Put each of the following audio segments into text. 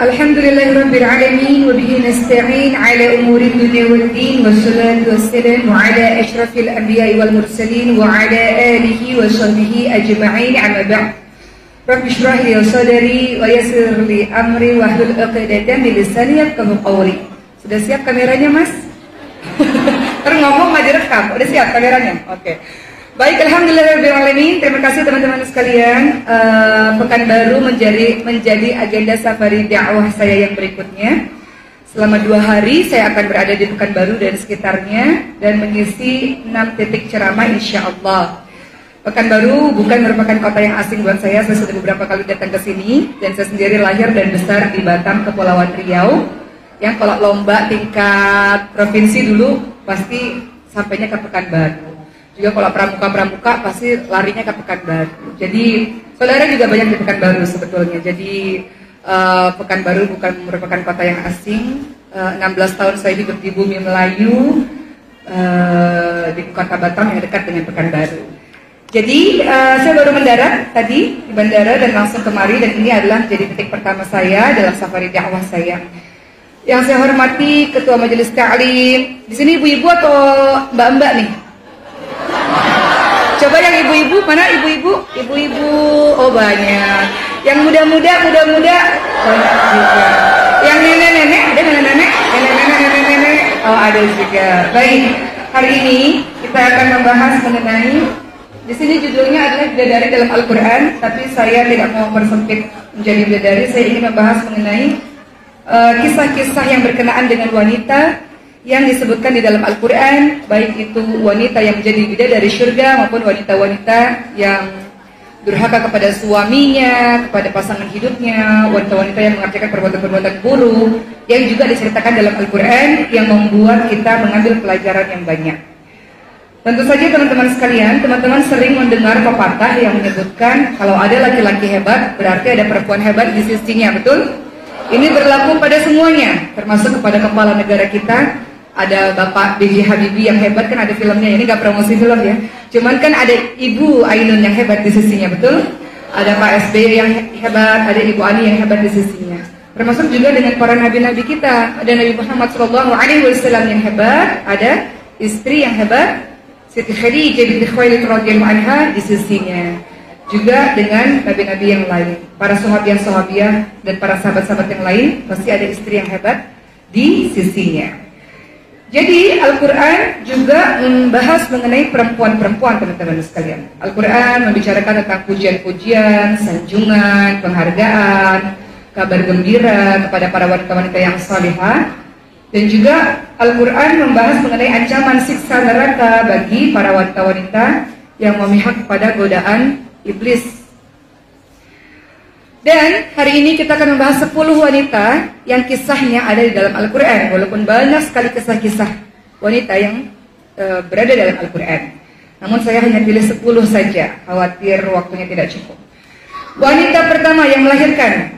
Alhamdulillahirabbil alamin wa bihi nasta'in ala umuri dunya waddin wassalatu wassalamu ala asyrafil anbiya'i wal mursalin wa ala alihi wa sahbihi ajma'in amma ba'd. Rabbi shrah li sadri wa yassir li amri wahlul 'uqdatam min lisani yafqahu qawli. Sudah siap kameranya, Mas? Terus ngomong nggak direkam. Udah siap kameranya? Oke. Baik, alhamdulillahirabbil alamin. Terima kasih teman-teman sekalian. Pekanbaru menjadi agenda safari dakwah saya yang berikutnya. Selama 2 hari saya akan berada di Pekanbaru dan sekitarnya dan mengisi 6 titik ceramah insyaallah. Pekanbaru bukan merupakan kota yang asing buat saya. Saya sudah beberapa kali datang ke sini dan saya sendiri lahir dan besar di Batam, Kepulauan Riau. Yang kalau lomba tingkat provinsi dulu pasti sampainya ke Pekanbaru. Juga kalau pramuka pasti larinya ke Pekanbaru. Jadi saudara juga banyak di Pekanbaru sebetulnya. Jadi Pekanbaru bukan merupakan kota yang asing. 16 tahun saya hidup di bumi Melayu, di kota Batam yang dekat dengan Pekanbaru. Jadi saya baru mendarat tadi di bandara dan langsung kemari, dan ini adalah jadi titik pertama saya dalam safari dakwah saya. Yang saya hormati Ketua Majelis Ta'lim. Di sini ibu-ibu atau mbak-mbak nih? Coba yang ibu-ibu, mana ibu-ibu? Ibu-ibu, oh banyak. Yang muda-muda banyak juga. Yang nenek-nenek, ada nenek-nenek? Nenek-nenek, oh ada juga. Baik, hari ini kita akan membahas mengenai, di sini judulnya adalah bidadari dalam Al-Quran, tapi saya tidak mau persempit menjadi bidadari. Saya ingin membahas mengenai kisah-kisah yang berkenaan dengan wanita yang disebutkan di dalam Al-Quran, baik itu wanita yang menjadi bidadari surga maupun wanita-wanita yang durhaka kepada suaminya, kepada pasangan hidupnya, wanita-wanita yang mengerjakan perbuatan-perbuatan buruk yang juga diceritakan dalam Al-Quran, yang membuat kita mengambil pelajaran yang banyak. Tentu saja teman-teman sekalian, teman-teman sering mendengar pepatah yang menyebutkan kalau ada laki-laki hebat berarti ada perempuan hebat di sisinya, betul? Ini berlaku pada semuanya, termasuk kepada kepala negara kita. Ada Bapak B.J. Habibie yang hebat, kan ada filmnya, ini gak promosi film ya. Cuman kan ada Ibu Ainun yang hebat di sisinya, betul? Ada Pak SBY yang hebat, ada Ibu Ani yang hebat di sisinya. Termasuk juga dengan para nabi-nabi kita. Ada Nabi Muhammad SAW yang hebat, ada istri yang hebat, Siti Khadijah binti Khuwailid radhiyallahu anha di sisinya. Juga dengan nabi-nabi yang lain, para sahabiah dan para sahabat-sahabat yang lain, pasti ada istri yang hebat di sisinya. Jadi Al-Quran juga membahas mengenai perempuan-perempuan, teman-teman sekalian. Al-Quran membicarakan tentang pujian-pujian, sanjungan, penghargaan, kabar gembira kepada para wanita-wanita yang salihah. Dan juga Al-Quran membahas mengenai ancaman siksa neraka bagi para wanita-wanita yang memihak kepada godaan iblis. Dan hari ini kita akan membahas 10 wanita yang kisahnya ada di dalam Al-Quran. Walaupun banyak sekali kisah-kisah wanita yang berada dalam Al-Quran, namun saya hanya pilih 10 saja, khawatir waktunya tidak cukup. Wanita pertama yang melahirkan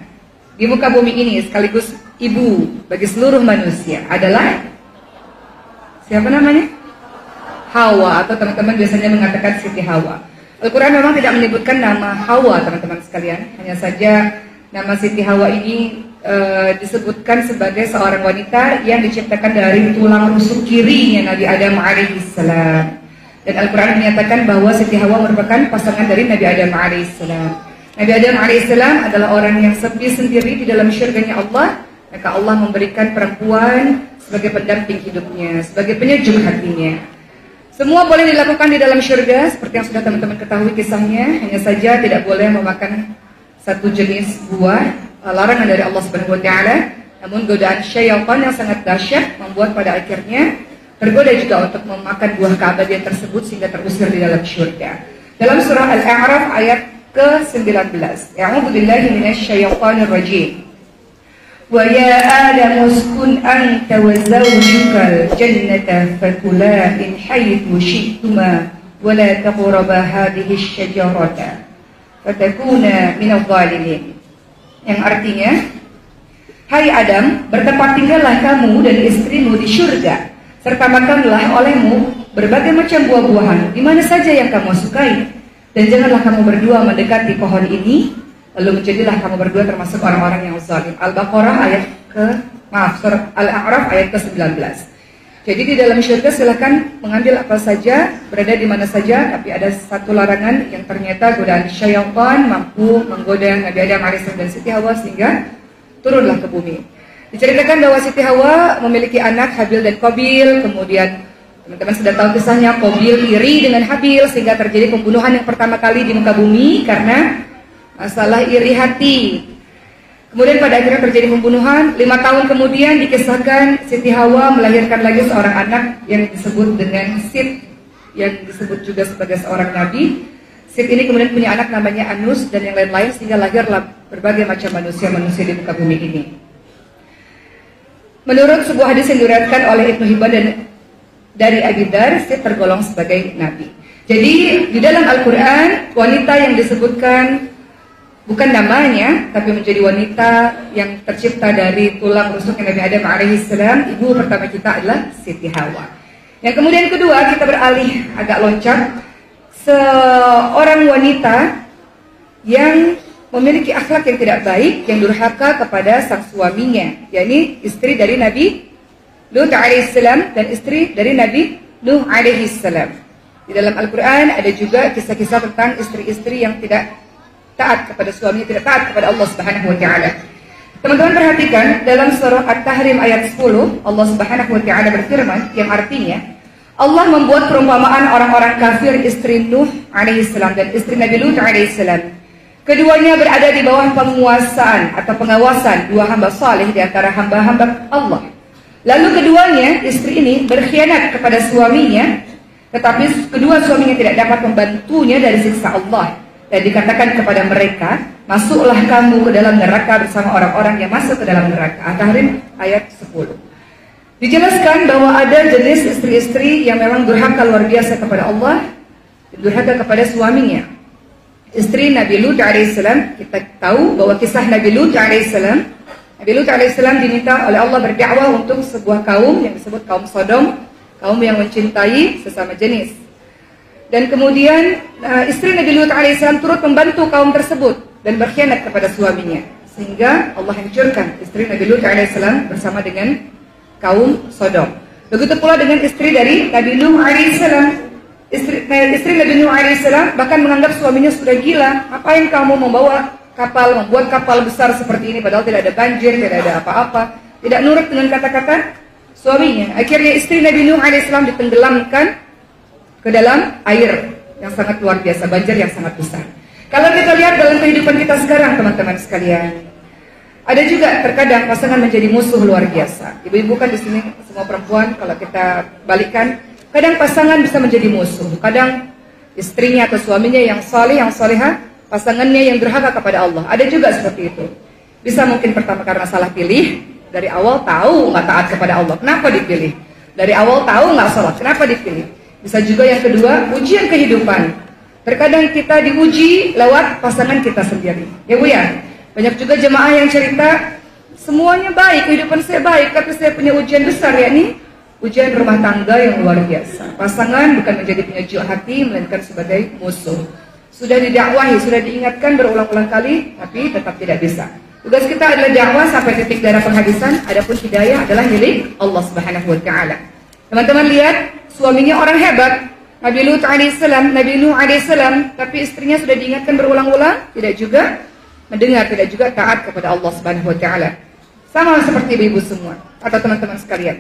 di muka bumi ini sekaligus ibu bagi seluruh manusia adalah siapa namanya? Hawa, atau teman-teman biasanya mengatakan Siti Hawa. Al-Quran memang tidak menyebutkan nama Hawa, teman-teman sekalian. Hanya saja nama Siti Hawa ini disebutkan sebagai seorang wanita yang diciptakan dari tulang rusuk kirinya Nabi Adam alaihissalam. Dan Al-Quran menyatakan bahwa Siti Hawa merupakan pasangan dari Nabi Adam alaihissalam. Nabi Adam alaihissalam adalah orang yang sepi sendiri di dalam syurganya Allah. Maka Allah memberikan perempuan sebagai pendamping hidupnya, sebagai penyejuk hatinya. Semua boleh dilakukan di dalam syurga, seperti yang sudah teman-teman ketahui kisahnya. Hanya saja tidak boleh memakan satu jenis buah, larangan dari Allah Subhanahu wa Ta'ala. Namun godaan syaitan yang sangat dahsyat membuat pada akhirnya tergoda juga untuk memakan buah keabadian tersebut sehingga terusir di dalam syurga. Dalam surah Al-A'raf ayat ke-19, A'udzu billahi minasyaitonir rajim. Wa ya Adam uskun anta wa zawjukal jannata fakula min haythu syi'tuma wa la taqraba hadhihi asy-syajarata fatakuna minadh dhalimin. Yang artinya, hai Adam, bertempat tinggallah kamu dan istrimu di syurga, serta makanlah olehmu berbagai macam buah-buahan di mana saja yang kamu sukai, dan janganlah kamu berdua mendekati pohon ini lalu menjadilah kamu berdua termasuk orang-orang yang zalim. Al-Baqarah ayat surah Al-A'raf ayat ke-19. Jadi di dalam syurga silakan mengambil apa saja, berada di mana saja, tapi ada satu larangan yang ternyata godaan syaitan mampu menggoda Nabi Adam alaihissalam dan Siti Hawa sehingga turunlah ke bumi. Diceritakan bahwa Siti Hawa memiliki anak Habil dan Qabil, kemudian teman-teman sudah tahu kisahnya, Qabil iri dengan Habil sehingga terjadi pembunuhan yang pertama kali di muka bumi karena masalah iri hati. Kemudian pada akhirnya terjadi pembunuhan. 5 tahun kemudian dikisahkan Siti Hawa melahirkan lagi seorang anak yang disebut dengan Sid, yang disebut juga sebagai seorang nabi. Sid ini kemudian punya anak namanya Anus dan yang lain-lain sehingga lahirlah berbagai macam manusia-manusia di muka bumi ini. Menurut sebuah hadis yang diriwayatkan oleh Ibnu Hibban dan dari Abi Dzar, Sid tergolong sebagai nabi. Jadi di dalam Al-Quran wanita yang disebutkan bukan namanya, tapi menjadi wanita yang tercipta dari tulang rusuknya Nabi Adam alaihissalam. Ibu pertama kita adalah Siti Hawa. Yang kemudian kedua, kita beralih agak loncat, seorang wanita yang memiliki akhlak yang tidak baik, yang durhaka kepada sang suaminya, yakni istri dari Nabi Lut alaihissalam dan istri dari Nabi Nuh alaihissalam. Di dalam Al-Quran ada juga kisah-kisah tentang istri-istri yang tidak taat kepada suaminya, tidak taat kepada Allah Subhanahu wa taala. Teman-teman perhatikan dalam surah At-Tahrim ayat 10, Allah Subhanahu wa taala berfirman yang artinya Allah membuat perumpamaan orang-orang kafir istri Nuh alaihissalam dan istri Nabi Lut alaihissalam. Keduanya berada di bawah penguasaan atau pengawasan dua hamba saleh di antara hamba-hamba Allah. Lalu keduanya, istri ini berkhianat kepada suaminya, tetapi kedua suaminya tidak dapat membantunya dari siksa Allah. Dan dikatakan kepada mereka, masuklah kamu ke dalam neraka bersama orang-orang yang masuk ke dalam neraka. At-Tahrim ayat 10. Dijelaskan bahwa ada jenis istri-istri yang memang durhaka luar biasa kepada Allah, durhaka kepada suaminya. Istri Nabi Lut alaihissalam, kita tahu bahwa kisah Nabi Lut alaihissalam. Nabi Lut alaihissalam diminta oleh Allah berdakwah untuk sebuah kaum yang disebut kaum Sodom, kaum yang mencintai sesama jenis. Dan kemudian istri Nabi Lut alaihissalam turut membantu kaum tersebut dan berkhianat kepada suaminya, sehingga Allah hancurkan istri Nabi Lut alaihissalam bersama dengan kaum Sodom. Begitu pula dengan istri dari Nabi Nuh alaihissalam. Istri Nabi Nuh alaihissalam bahkan menganggap suaminya sudah gila. Ngapain kamu membawa kapal, membuat kapal besar seperti ini padahal tidak ada banjir, tidak ada apa-apa, tidak nurut dengan kata-kata suaminya. Akhirnya istri Nabi Nuh alaihissalam ditenggelamkan ke dalam air yang sangat luar biasa, banjir yang sangat besar. Kalau kita lihat dalam kehidupan kita sekarang, teman-teman sekalian, ada juga terkadang pasangan menjadi musuh luar biasa. Ibu-ibu kan di sini semua perempuan, kalau kita balikan, kadang pasangan bisa menjadi musuh. Kadang istrinya atau suaminya yang saleh, yang salehah, pasangannya yang durhaka kepada Allah. Ada juga seperti itu. Bisa mungkin pertama karena salah pilih, dari awal tahu nggak taat kepada Allah, kenapa dipilih? Dari awal tahu nggak sholat, kenapa dipilih? Bisa juga yang kedua, ujian kehidupan. Terkadang kita diuji lewat pasangan kita sendiri. Ya Bu ya, banyak juga jemaah yang cerita, semuanya baik, kehidupan saya baik, tapi saya punya ujian besar, yakni ujian rumah tangga yang luar biasa. Pasangan bukan menjadi penyejuk hati, melainkan sebagai musuh. Sudah didakwahi, sudah diingatkan berulang-ulang kali, tapi tetap tidak bisa. Tugas kita adalah dakwah sampai titik darah penghabisan, adapun hidayah adalah milik Allah Subhanahu wa taala. Teman-teman lihat, suaminya orang hebat, Nabi Lut alaihissalam, Nabi Nuh alaihissalam, tapi istrinya sudah diingatkan berulang-ulang, tidak juga mendengar, tidak juga taat kepada Allah Subhanahu wa taala. Sama seperti ibu-ibu semua atau teman-teman sekalian.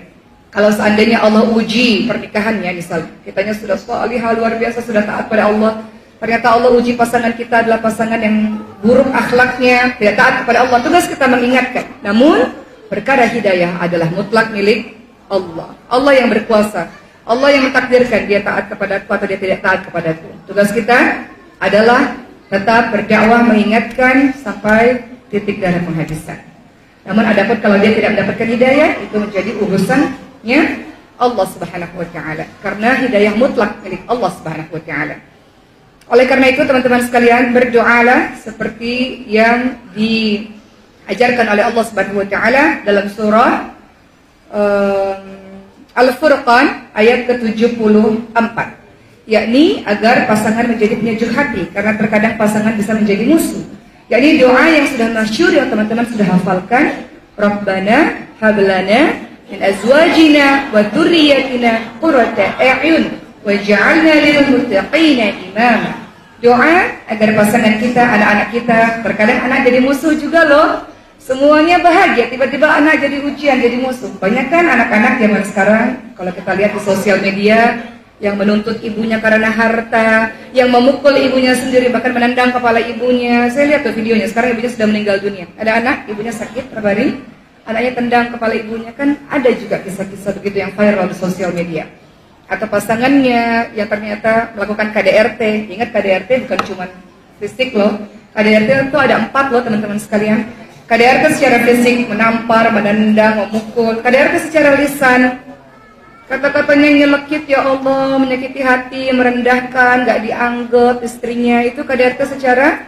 Kalau seandainya Allah uji pernikahannya, misalnya kitanya sudah salihah luar biasa, sudah taat pada Allah, ternyata Allah uji pasangan kita adalah pasangan yang buruk akhlaknya, tidak taat kepada Allah. Tugas kita mengingatkan. Namun perkara hidayah adalah mutlak milik Allah. Allah yang berkuasa. Allah yang mentakdirkan dia taat kepadaku atau dia tidak taat kepadaku. Tugas kita adalah tetap berdakwah, mengingatkan sampai titik darah penghabisan. Namun adapun kalau dia tidak mendapatkan hidayah, itu menjadi urusannya Allah Subhanahu wa taala. Karena hidayah mutlak milik Allah Subhanahu wa taala. Oleh karena itu teman-teman sekalian, berdoalah seperti yang diajarkan oleh Allah Subhanahu wa taala dalam surah Al-Furqan ayat ke-74, yakni agar pasangan menjadi penyejuk hati, karena terkadang pasangan bisa menjadi musuh. yakni doa yang sudah masyhur yang teman-teman sudah hafalkan, Rabbana hablana min azwajina wa dzurriyyatina qurrata a'yun waj'alna lil muttaqina imama. Doa agar pasangan kita, anak-anak kita, terkadang anak jadi musuh juga loh. Semuanya bahagia, tiba-tiba anak jadi ujian, jadi musuh. Banyak kan anak-anak zaman sekarang, kalau kita lihat di sosial media, yang menuntut ibunya karena harta, yang memukul ibunya sendiri, bahkan menendang kepala ibunya. Saya lihat tuh videonya, sekarang ibunya sudah meninggal dunia. Ada anak, ibunya sakit, terbaring, anaknya tendang kepala ibunya. Kan ada juga kisah-kisah begitu yang viral di sosial media. Atau pasangannya yang ternyata melakukan KDRT. Ingat KDRT bukan cuma fisik loh. KDRT itu ada 4 loh teman-teman sekalian. KDRT secara fisik, menampar, menendang, memukul. KDRT secara lisan, kata-katanya nyelekit, ya Allah, menyakiti hati, merendahkan, gak dianggap istrinya. Itu KDRT secara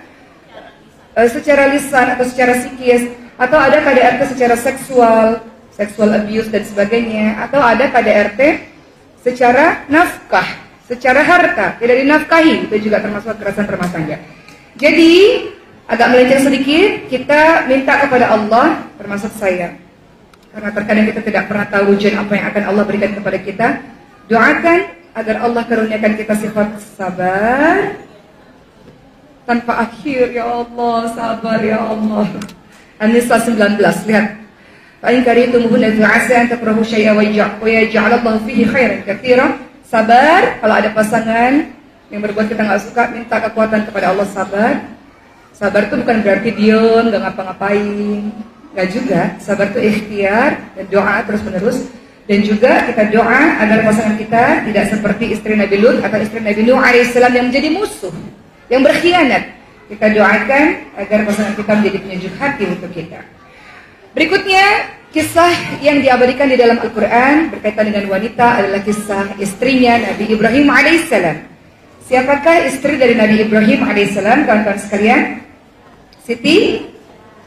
lisan atau secara psikis. Atau ada KDRT secara seksual abuse dan sebagainya. Atau ada KDRT secara nafkah, secara harta, tidak dinafkahi, itu juga termasuk kekerasan rumah tangga. Jadi agak melenceng sedikit, kita minta kepada Allah, termasuk saya, karena terkadang kita tidak pernah tahu ujian apa yang akan Allah berikan kepada kita. Doakan agar Allah karuniakan kita sifat sabar tanpa akhir, ya Allah, sabar ya Allah. An-Nisa 19, lihat. Fa'in karitumuhunna fa'asa an takrahu syai'an wa yaj'alallahu fihi khairan katsiran. Sabar, kalau ada pasangan yang berbuat kita nggak suka, minta kekuatan kepada Allah sabar. Sabar itu bukan berarti diam, nggak ngapa-ngapain, nggak juga. Sabar itu ikhtiar dan doa terus-menerus. Dan juga kita doa agar pasangan kita tidak seperti istri Nabi Lut atau istri Nabi Nuh alaihissalam yang menjadi musuh, yang berkhianat. Kita doakan agar pasangan kita menjadi penyejuk hati untuk kita. Berikutnya, kisah yang diabadikan di dalam Al-Quran berkaitan dengan wanita adalah kisah istrinya Nabi Ibrahim alaihissalam. Siapakah istri dari Nabi Ibrahim alaihissalam, kawan-kawan sekalian? Siti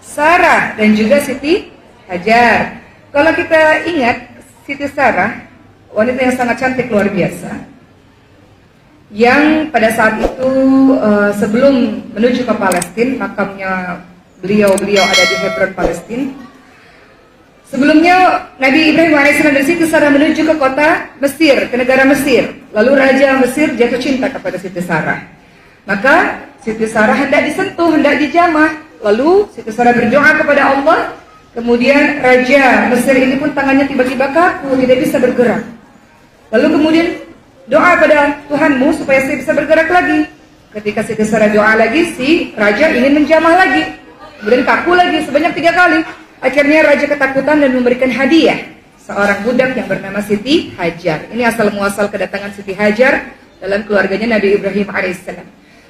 Sarah dan juga Siti Hajar. Kalau kita ingat, Siti Sarah, wanita yang sangat cantik luar biasa, yang pada saat itu sebelum menuju ke Palestina, makamnya beliau ada di Hebron, Palestina. Sebelumnya Nabi Ibrahim AS dan Siti Sarah menuju ke kota Mesir, ke negara Mesir. Lalu Raja Mesir jatuh cinta kepada Siti Sarah. Maka Siti Sarah hendak disentuh, hendak dijamah. Lalu Siti Sarah berdoa kepada Allah. Kemudian Raja Mesir ini pun tangannya tiba-tiba kaku, tidak bisa bergerak. Lalu kemudian doa pada Tuhanmu supaya saya bisa bergerak lagi. Ketika Siti Sarah doa lagi, si Raja ingin menjamah lagi. Kemudian kaku lagi sebanyak 3 kali. Akhirnya Raja ketakutan dan memberikan hadiah seorang budak yang bernama Siti Hajar. Ini asal muasal kedatangan Siti Hajar dalam keluarganya Nabi Ibrahim alaihissalam.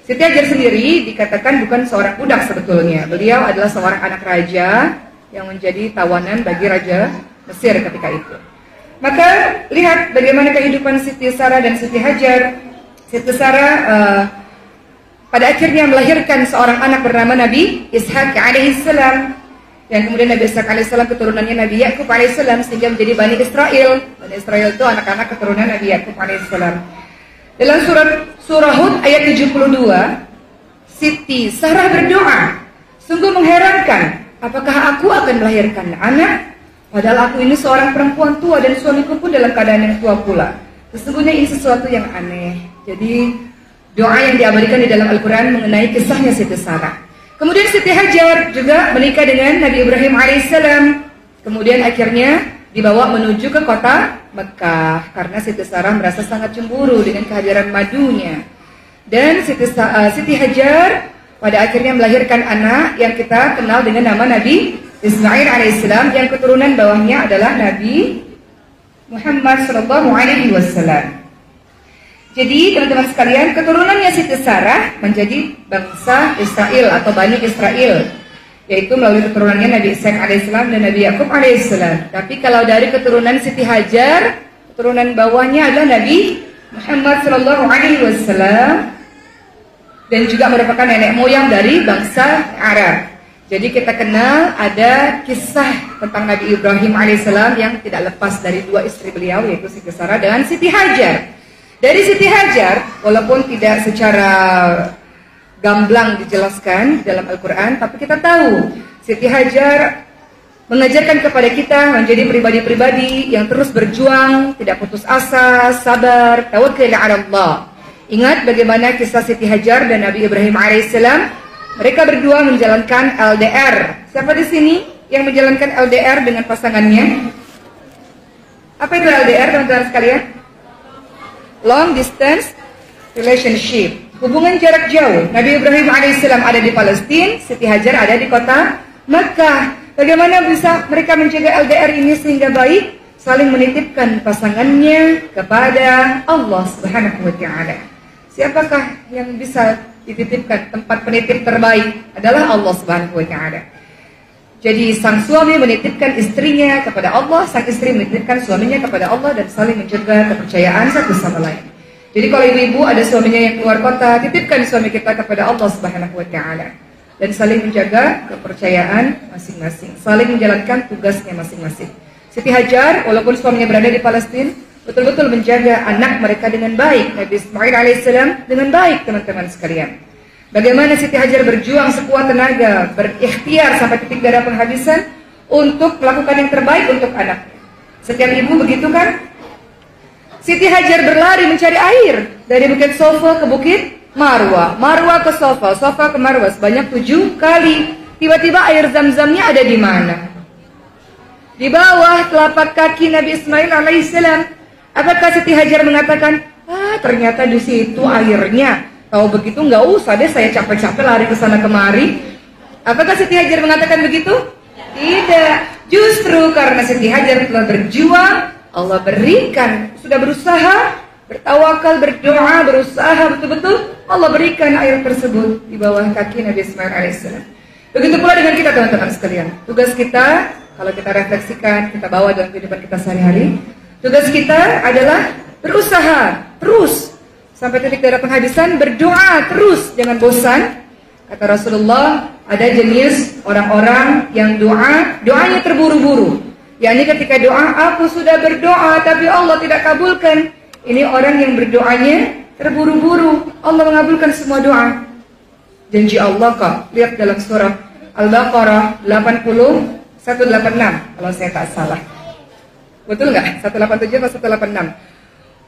Siti Hajar sendiri dikatakan bukan seorang budak sebetulnya. Beliau adalah seorang anak raja yang menjadi tawanan bagi Raja Mesir ketika itu. Maka lihat bagaimana kehidupan Siti Sarah dan Siti Hajar. Siti Sarah pada akhirnya melahirkan seorang anak bernama Nabi Ishak alaihissalam. Yang kemudian Nabi Ishak alaihissalam keturunannya Nabi Yakub alaihissalam sehingga menjadi Bani Israel. Bani Israel itu anak-anak keturunan Nabi Yakub alaihissalam. Dalam surah Hud ayat 72, Siti Sarah berdoa, sungguh mengherankan, apakah aku akan melahirkan anak? Padahal aku ini seorang perempuan tua dan suamiku pun dalam keadaan yang tua pula. Sesungguhnya ini sesuatu yang aneh. Jadi doa yang diabadikan di dalam Al-Quran mengenai kisahnya Siti Sarah. Kemudian Siti Hajar juga menikah dengan Nabi Ibrahim alaihissalam. Kemudian akhirnya dibawa menuju ke kota Mekah karena Siti Sarah merasa sangat cemburu dengan kehadiran madunya. Dan Siti Hajar pada akhirnya melahirkan anak yang kita kenal dengan nama Nabi Ismail alaihissalam, yang keturunan bawahnya adalah Nabi Muhammad sallallahu alaihi wasallam. Jadi teman-teman sekalian, keturunannya Siti Sarah menjadi bangsa Israel atau Bani Israel, yaitu melalui keturunannya Nabi Ishak alaihissalam dan Nabi Yakub alaihissalam. Tapi kalau dari keturunan Siti Hajar, keturunan bawahnya adalah Nabi Muhammad sallallahu alaihi wasallam dan juga merupakan nenek moyang dari bangsa Arab. Jadi kita kenal ada kisah tentang Nabi Ibrahim alaihissalam yang tidak lepas dari 2 istri beliau, yaitu Siti Sarah dan Siti Hajar. Dari Siti Hajar, walaupun tidak secara gamblang dijelaskan dalam Al-Quran, tapi kita tahu Siti Hajar mengajarkan kepada kita menjadi pribadi-pribadi yang terus berjuang, tidak putus asa, sabar, tawakkul ala Allah. Ingat bagaimana kisah Siti Hajar dan Nabi Ibrahim alaihissalam. Mereka berdua menjalankan LDR. Siapa di sini yang menjalankan LDR dengan pasangannya? Apa itu LDR, teman-teman sekalian? Long distance relationship. Hubungan jarak jauh. Nabi Ibrahim alaihissalam ada di Palestina, Siti Hajar ada di kota Makkah. Bagaimana bisa mereka menjaga LDR ini sehingga baik? Saling menitipkan pasangannya kepada Allah Subhanahu wa Ta'ala. Siapakah yang bisa dititipkan? Tempat penitip terbaik adalah Allah Subhanahu wa Ta'ala. Jadi sang suami menitipkan istrinya kepada Allah, sang istri menitipkan suaminya kepada Allah, dan saling menjaga kepercayaan satu sama lain. Jadi kalau ibu-ibu ada suaminya yang keluar kota, titipkan suami kita kepada Allah Subhanahu wa Ta'ala. Dan saling menjaga kepercayaan masing-masing, saling menjalankan tugasnya masing-masing. Siti Hajar, walaupun suaminya berada di Palestina, betul-betul menjaga anak mereka dengan baik. Nabi Ismail alaihissalam dengan baik, teman-teman sekalian. Bagaimana Siti Hajar berjuang sekuat tenaga, berikhtiar sampai titik darah penghabisan untuk melakukan yang terbaik untuk anaknya. Setiap ibu begitu kan? Siti Hajar berlari mencari air dari Bukit Sofa ke Bukit Marwah, Marwah ke Sofa, Sofa ke Marwah sebanyak 7 kali. Tiba-tiba air zam-zamnya ada di mana? Di bawah telapak kaki Nabi Ismail alaihissalam. Apakah Siti Hajar mengatakan, ternyata di situ airnya. Tahu begitu nggak usah deh saya capek-capek lari ke sana kemari. Apakah Siti Hajar mengatakan begitu? Tidak. Justru karena Siti Hajar telah berjuang, Allah berikan. Sudah berusaha, bertawakal, berdoa, berusaha betul-betul, Allah berikan air tersebut di bawah kaki Nabi Ismail alaihissalam. Begitu pula dengan kita, teman-teman sekalian. Tugas kita, kalau kita refleksikan, kita bawa dalam kehidupan kita sehari-hari, tugas kita adalah berusaha terus sampai titik darah penghabisan, berdoa terus, jangan bosan. Kata Rasulullah, ada jenis orang-orang yang doanya terburu-buru. yakni ketika doa, aku sudah berdoa tapi Allah tidak kabulkan. Ini orang yang berdoanya terburu-buru. Allah mengabulkan semua doa. Janji Allah kok. Lihat dalam surah Al-Baqarah 186 kalau saya tak salah. Betul nggak? 187 atau 186?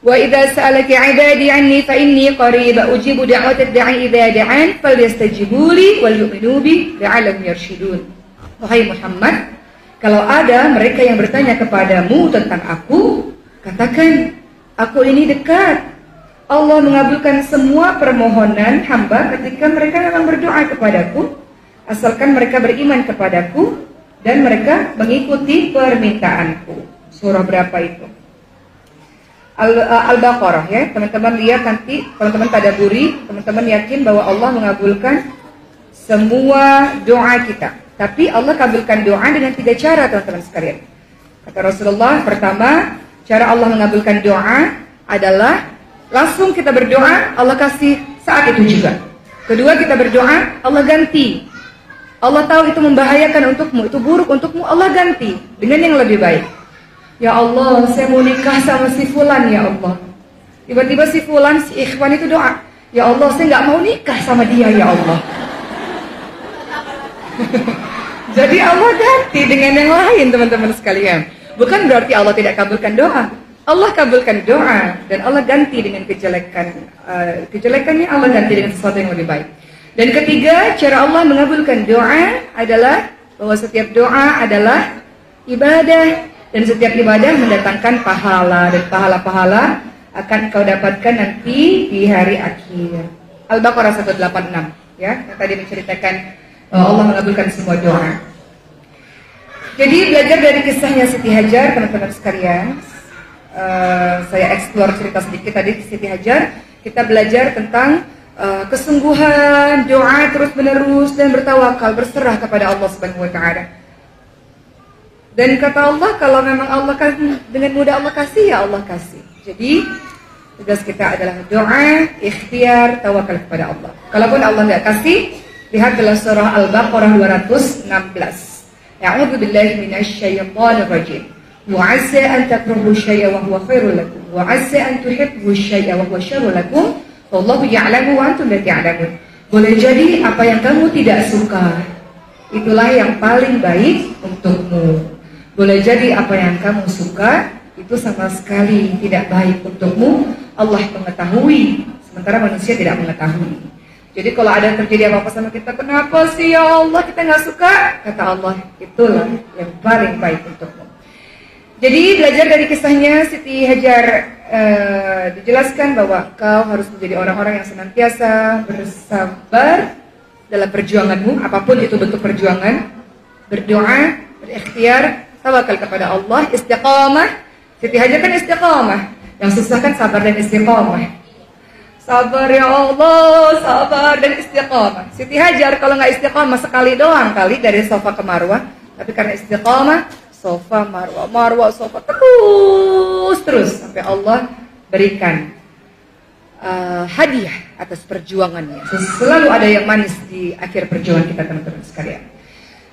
Wa idza sa'alaka 'ibadi 'anni fa inni qarib ujibu da'watad da'i idza da'an falyastajibu li wal yu'minu bi la'allahum yarshudun. Wahai Muhammad, kalau ada mereka yang bertanya kepadamu tentang aku, katakan, aku ini dekat. Allah mengabulkan semua permohonan hamba ketika mereka memang berdoa kepadaku, asalkan mereka beriman kepadaku dan mereka mengikuti permintaanku. Surah berapa itu? Al-Baqarah ya, teman-teman lihat nanti, teman-teman tadaburi, teman-teman yakin bahwa Allah mengabulkan semua doa kita. Tapi Allah kabulkan doa dengan 3 cara, teman-teman sekalian. Kata Rasulullah, pertama, cara Allah mengabulkan doa adalah langsung kita berdoa, Allah kasih saat itu juga. Kedua, kita berdoa, Allah ganti. Allah tahu itu membahayakan untukmu, itu buruk untukmu, Allah ganti dengan yang lebih baik. Ya Allah, saya mau nikah sama si Fulan, ya Allah. Tiba-tiba si Fulan, si Ikhwan itu doa, ya Allah, saya nggak mau nikah sama dia, ya Allah. Jadi Allah ganti dengan yang lain, teman-teman sekalian. Bukan berarti Allah tidak kabulkan doa. Allah kabulkan doa dan Allah ganti dengan kejelekan. Kejelekannya Allah ganti dengan sesuatu yang lebih baik. Dan ketiga, cara Allah mengabulkan doa adalah bahwa setiap doa adalah ibadah. Dan setiap ibadah mendatangkan pahala. Dan pahala-pahala akan kau dapatkan nanti di hari akhir. Al-Baqarah 186 ya, yang tadi menceritakan Allah mengabulkan semua doa. Jadi belajar dari kisahnya Siti Hajar, teman-teman sekalian, saya eksplor cerita sedikit tadi Siti Hajar. Kita belajar tentang kesungguhan, doa terus menerus dan bertawakal, berserah kepada Allah Subhanahu wa Ta'ala. Dan kata Allah, kalau memang Allah kan dengan mudah Allah kasih, ya Allah kasih. Jadi tugas kita adalah doa, ikhtiar, tawakal kepada Allah. Kalaupun Allah nggak kasih, lihat dalam surah Al-Baqarah 216. A'udzu billahi minasy syaithanir rajim. Wa 'asa an takrahu syai'an wa huwa khairul lakum wa 'asa an tuhibbu syai'an wa huwa syarrul lakum wallahu ya'lamu wa antum la ta'lamun. Boleh jadi apa yang kamu tidak suka, itulah yang paling baik untukmu. Boleh jadi apa yang kamu suka, itu sama sekali tidak baik untukmu. Allah mengetahui, sementara manusia tidak mengetahui. Jadi kalau ada terjadi apa-apa sama kita, kenapa sih ya Allah kita nggak suka? Kata Allah, itulah yang paling baik untukmu. Jadi belajar dari kisahnya Siti Hajar, dijelaskan bahwa kau harus menjadi orang-orang yang senantiasa bersabar dalam perjuanganmu, apapun itu bentuk perjuangan, berdoa, berikhtiar, tawakal kepada Allah, istiqamah. Siti Hajar kan istiqamah, yang susah kan sabar dan istiqamah. Sabar ya Allah, sabar dan istiqamah. Siti Hajar kalau nggak istiqamah sekali doang kali dari Safa ke Marwah, tapi karena istiqamah, Safa, Marwah, Marwah, Safa, terus sampai Allah berikan hadiah atas perjuangannya. Selalu ada yang manis di akhir perjuangan kita, teman-teman sekalian.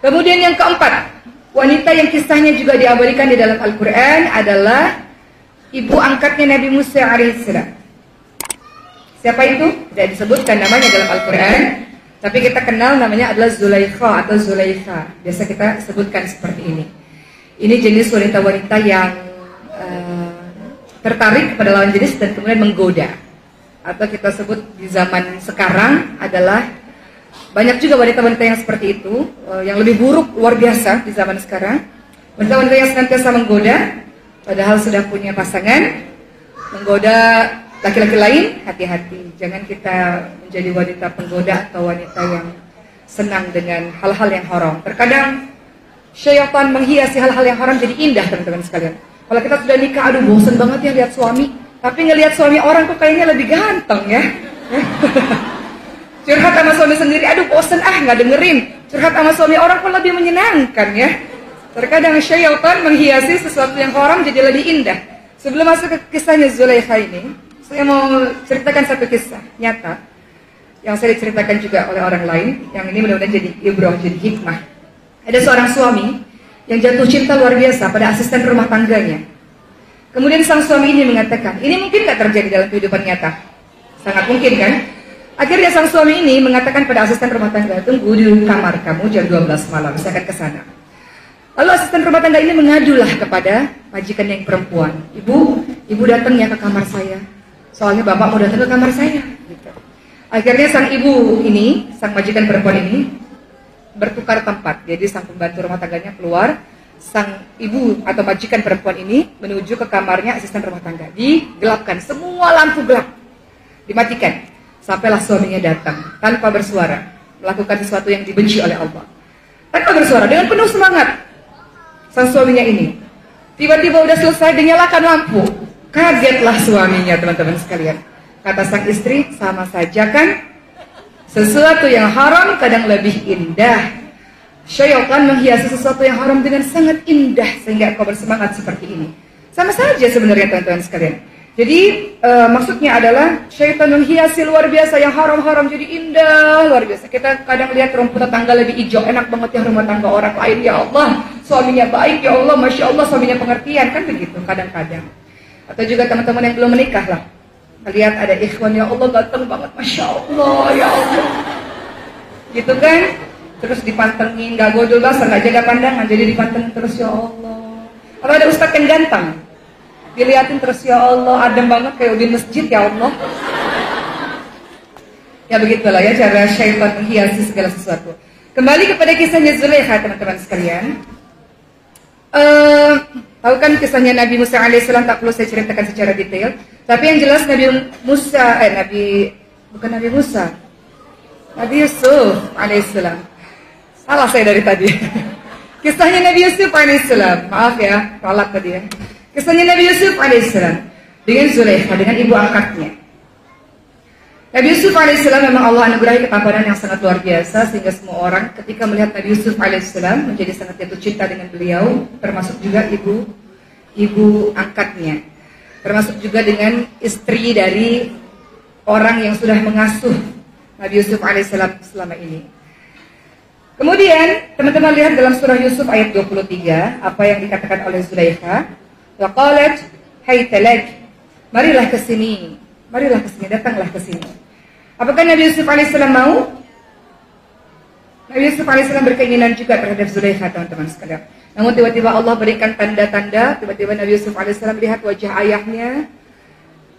Kemudian yang keempat, wanita yang kisahnya juga diabadikan di dalam Al-Quran adalah ibu angkatnya Nabi Musa alaihissalam. Siapa itu? Tidak disebutkan namanya dalam Al-Quran, tapi kita kenal namanya adalah Zulaikha atau Zulaikha. Biasa kita sebutkan seperti ini. Ini jenis wanita-wanita yang tertarik kepada lawan jenis dan kemudian menggoda. Atau kita sebut di zaman sekarang adalah banyak juga wanita-wanita yang seperti itu, yang lebih buruk luar biasa di zaman sekarang. Wanita-wanita yang senantiasa menggoda, padahal sudah punya pasangan, menggoda laki-laki lain. Hati-hati, jangan kita menjadi wanita penggoda atau wanita yang senang dengan hal-hal yang haram. Terkadang syaitan menghiasi hal-hal yang haram jadi indah, teman-teman sekalian. Kalau kita sudah nikah, aduh bosan banget ya lihat suami, tapi ngelihat suami orang kok kayaknya lebih ganteng ya. Curhat sama suami sendiri, aduh bosan nggak dengerin. Curhat sama suami orang kok lebih menyenangkan ya. Terkadang syaitan menghiasi sesuatu yang haram jadi lebih indah. Sebelum masuk ke kisahnya Zulaikha ini, saya mau ceritakan satu kisah nyata yang saya diceritakan juga oleh orang lain. Yang ini mudah-mudahan jadi ibrah, jadi hikmah. Ada seorang suami yang jatuh cinta luar biasa pada asisten rumah tangganya. Kemudian sang suami ini mengatakan, ini mungkin gak terjadi dalam kehidupan nyata? Sangat mungkin kan? Akhirnya sang suami ini mengatakan pada asisten rumah tangga, tunggu di kamar kamu jam 12 malam, saya akan ke sana. Lalu asisten rumah tangga ini mengadulah kepada majikan yang perempuan. Ibu datang ya ke kamar saya, soalnya bapak mau datang ke kamar saya. Gitu. Akhirnya sang ibu ini, sang majikan perempuan ini bertukar tempat. Jadi sang pembantu rumah tangganya keluar, sang ibu atau majikan perempuan ini menuju ke kamarnya asisten rumah tangga. Digelapkan, semua lampu gelap, dimatikan. Sampailah suaminya datang tanpa bersuara, melakukan sesuatu yang dibenci oleh Allah. Tanpa bersuara, dengan penuh semangat. Sang suaminya ini tiba-tiba udah selesai, dinyalakan lampu. Kagetlah suaminya, teman-teman sekalian. Kata sang istri, sama saja kan? Sesuatu yang haram kadang lebih indah. Syaitan menghiasi sesuatu yang haram dengan sangat indah sehingga kau bersemangat seperti ini. Sama saja sebenarnya, teman-teman sekalian. Jadi maksudnya adalah syaitan menghiasi luar biasa yang haram-haram jadi indah luar biasa. Kita kadang lihat rumput tetangga lebih hijau, enak banget ya rumah tangga orang lain. Ya Allah, suaminya baik, ya Allah, Masya Allah, suaminya pengertian. Kan begitu kadang-kadang. Atau juga teman-teman yang belum menikah lah, lihat ada ikhwan, ya Allah ganteng banget, Masya Allah, ya Allah, gitu kan. Terus dipantengin, gak godol basah, gak jaga pandangan, jadi dipantengin terus, ya Allah. Atau ada ustadz yang ganteng, dilihatin terus, ya Allah, adem banget kayak di masjid, ya Allah. Ya begitulah ya cara syaitan menghiasi segala sesuatu. Kembali kepada kisahnya Zulaikha, teman-teman sekalian. Tahu kan kisahnya Nabi Musa alaihissalam, tak perlu saya ceritakan secara detail. Tapi yang jelas Nabi Yusuf alaihissalam. Salah saya dari tadi. Kisahnya Nabi Yusuf alaihissalam. Maaf ya, salah tadi ya. Kisahnya Nabi Yusuf alaihissalam dengan Zulaikha, dengan ibu angkatnya. Nabi Yusuf alaihissalam memang Allah anugerahi ketampanan yang sangat luar biasa, sehingga semua orang ketika melihat Nabi Yusuf alaihissalam menjadi sangat jatuh cinta dengan beliau, termasuk juga ibu angkatnya, termasuk juga dengan istri dari orang yang sudah mengasuh Nabi Yusuf alaihissalam selama ini. Kemudian teman-teman lihat dalam surah Yusuf ayat 23 apa yang dikatakan oleh Zulaikha. Wa qalat haytalak, marilah ke sini, datanglah ke sini. Apakah Nabi Yusuf alaihissalam mau? Nabi Yusuf alaihissalam berkeinginan juga terhadap Zulaikha, teman-teman sekalian. Namun tiba-tiba Allah berikan tanda-tanda, tiba-tiba Nabi Yusuf alaihissalam lihat wajah ayahnya,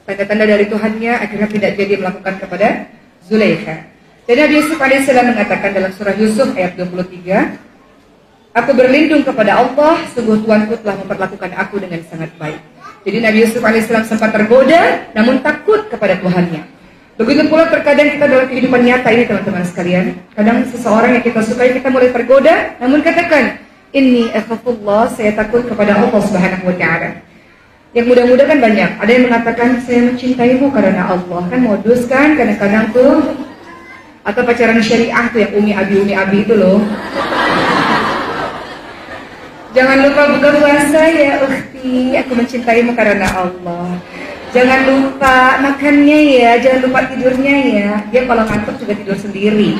tanda-tanda dari Tuhannya, akhirnya tidak jadi melakukan kepada Zulaikha. Dan Nabi Yusuf alaihissalam mengatakan dalam surah Yusuf ayat 23, aku berlindung kepada Allah, sungguh Tuanku telah memperlakukan aku dengan sangat baik. Jadi Nabi Yusuf alaihissalam sempat tergoda, namun takut kepada Tuhannya. Begitu pula terkadang kita dalam kehidupan nyata ini, teman-teman sekalian. Kadang seseorang yang kita sukai, kita mulai tergoda, namun katakan, inni akhafullah, saya takut kepada Allah Subhanahu wa Ta'ala. Yang muda-muda kan banyak. Ada yang mengatakan, saya mencintaimu karena Allah. Kan modus kan, kadang-kadang tuh. Atau pacaran syariah tuh yang umi abi itu loh. Jangan lupa buka puasa ya ukhti, aku mencintaimu karena Allah. Jangan lupa makannya ya, jangan lupa tidurnya ya. Dia kalau ngantuk juga tidur sendiri.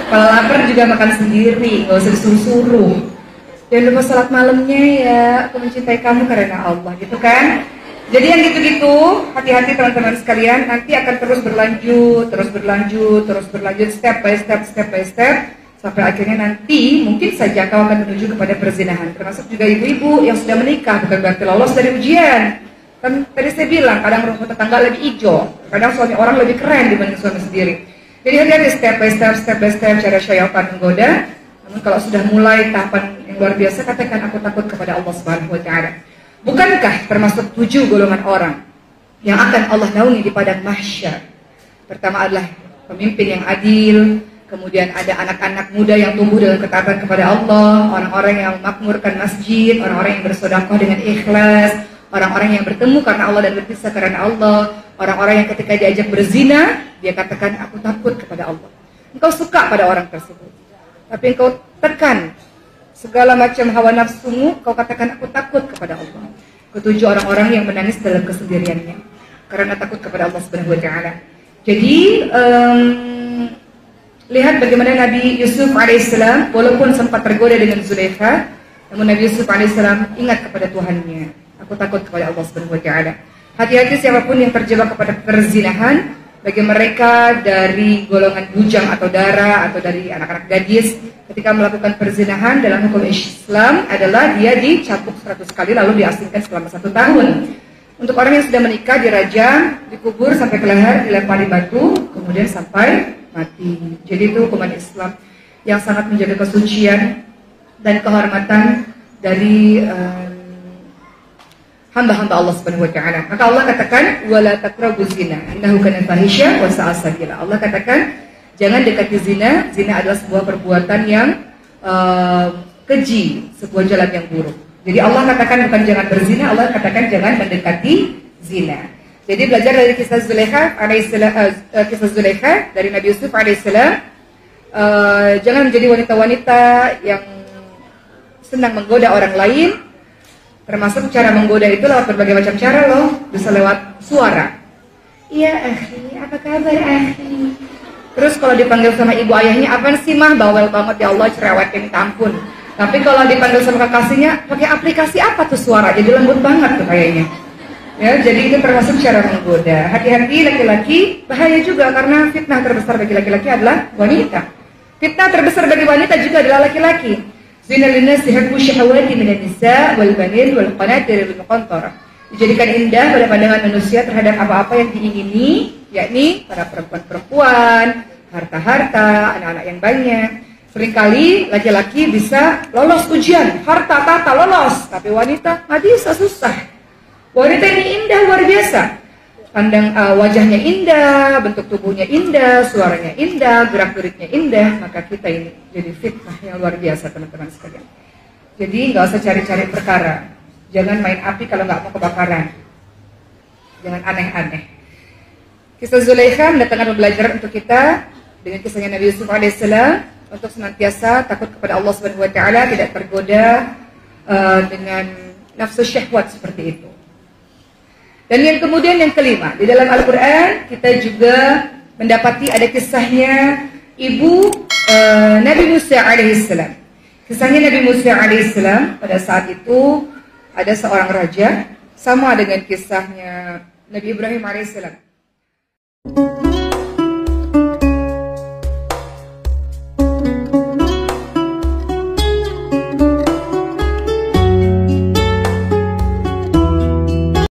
Kalau lapar juga makan sendiri, nggak usah disuruh-suruh. Jangan lupa salat malamnya ya, aku mencintai kamu karena Allah, gitu kan? Jadi yang gitu-gitu, hati-hati teman-teman sekalian, nanti akan terus berlanjut, step by step, sampai akhirnya nanti mungkin saja kau akan menuju kepada perzinahan. Termasuk juga ibu-ibu yang sudah menikah, bukan berarti lolos dari ujian. Kan tadi saya bilang, kadang rumput tetangga lebih hijau, kadang suami orang lebih keren dibanding suami sendiri. Jadi hati-hati step by step, cara syaitan menggoda. Namun kalau sudah mulai tahapan yang luar biasa, katakan aku takut kepada Allah Subhanahu wa Ta'ala. Bukankah termasuk 7 golongan orang yang akan Allah naungi di padang mahsyar? Pertama adalah pemimpin yang adil, kemudian ada anak-anak muda yang tumbuh dalam ketaatan kepada Allah, orang-orang yang memakmurkan masjid, orang-orang yang bersedekah dengan ikhlas, orang-orang yang bertemu karena Allah dan berpisah karena Allah, orang-orang yang ketika diajak berzina, dia katakan aku takut kepada Allah. Engkau suka pada orang tersebut, tapi engkau tekan segala macam hawa nafsumu, kau katakan aku takut kepada Allah. Ketujuh orang-orang yang menangis dalam kesendiriannya karena takut kepada Allah Subhanahu wa Ta'ala. Jadi lihat bagaimana Nabi Yusuf alaihissalam walaupun sempat tergoda dengan Zulaikha, namun Nabi Yusuf alaihissalam ingat kepada Tuhannya. Aku takut kepada Allah Subhanahu wa Ta'ala. Hati-hati siapapun yang terjebak kepada perzinahan, bagi mereka dari golongan bujang atau dara atau dari anak-anak gadis, ketika melakukan perzinahan dalam hukum Islam adalah dia dicapuk 100 kali lalu diasingkan selama 1 tahun. Untuk orang yang sudah menikah dirajam, dikubur sampai ke leher, dilempari batu, kemudian sampai mati. Jadi itu hukuman Islam yang sangat menjaga kesucian dan kehormatan dari hamba-hamba Allah Subhanahu wa Ta'ala. Maka Allah katakan wala taqrabuz zina innahu kana fahisha wa sa'a sabila. Allah katakan jangan dekati zina. Zina adalah sebuah perbuatan yang keji, sebuah jalan yang buruk. Jadi Allah katakan bukan jangan berzina, Allah katakan jangan mendekati zina. Jadi belajar dari kisah Zulaikha dari Nabi Yusuf alaihissalam, jangan menjadi wanita-wanita yang senang menggoda orang lain. Termasuk cara menggoda itu lewat berbagai macam cara loh. Bisa lewat suara. Iya akhi, apa kabar akhi? Terus kalau dipanggil sama ibu ayahnya, apa sih mah, bawel banget ya Allah, cerewetnya minta ampun. Tapi kalau dipanggil sama kekasihnya, pakai aplikasi apa tuh suara? Jadi lembut banget tuh kayaknya. Ya, jadi itu termasuk cara menggoda. Hati-hati laki-laki, bahaya juga karena fitnah terbesar bagi laki-laki adalah wanita. Fitnah terbesar bagi wanita juga adalah laki-laki. Zina linnas hubbu syahawati minan nisa wal banin wal qanatir bil muqantarah. Dijadikan indah pada pandangan manusia terhadap apa-apa yang diingini, yakni para perempuan-perempuan, harta-harta, anak-anak yang banyak. Seringkali laki-laki bisa lolos ujian, harta tata lolos, tapi wanita nggak bisa, susah. Wanita ini indah luar biasa. Pandang wajahnya indah, bentuk tubuhnya indah, suaranya indah, gerak-geriknya indah, maka kita ini jadi fitnah yang luar biasa teman-teman sekalian. Jadi nggak usah cari-cari perkara, jangan main api kalau nggak mau kebakaran, jangan aneh-aneh. Kisah Zulaikha mendatangkan pembelajaran untuk kita dengan kisahnya Nabi Yusuf alaihissalam untuk senantiasa takut kepada Allah Subhanahu wa Ta'ala, tidak tergoda dengan nafsu syahwat seperti itu. Dan yang kemudian yang kelima, di dalam Al-Quran kita juga mendapati ada kisahnya ibu Nabi Musa alaihissalam. Kisahnya Nabi Musa alaihissalam, pada saat itu ada seorang raja, sama dengan kisahnya Nabi Ibrahim alaihissalam.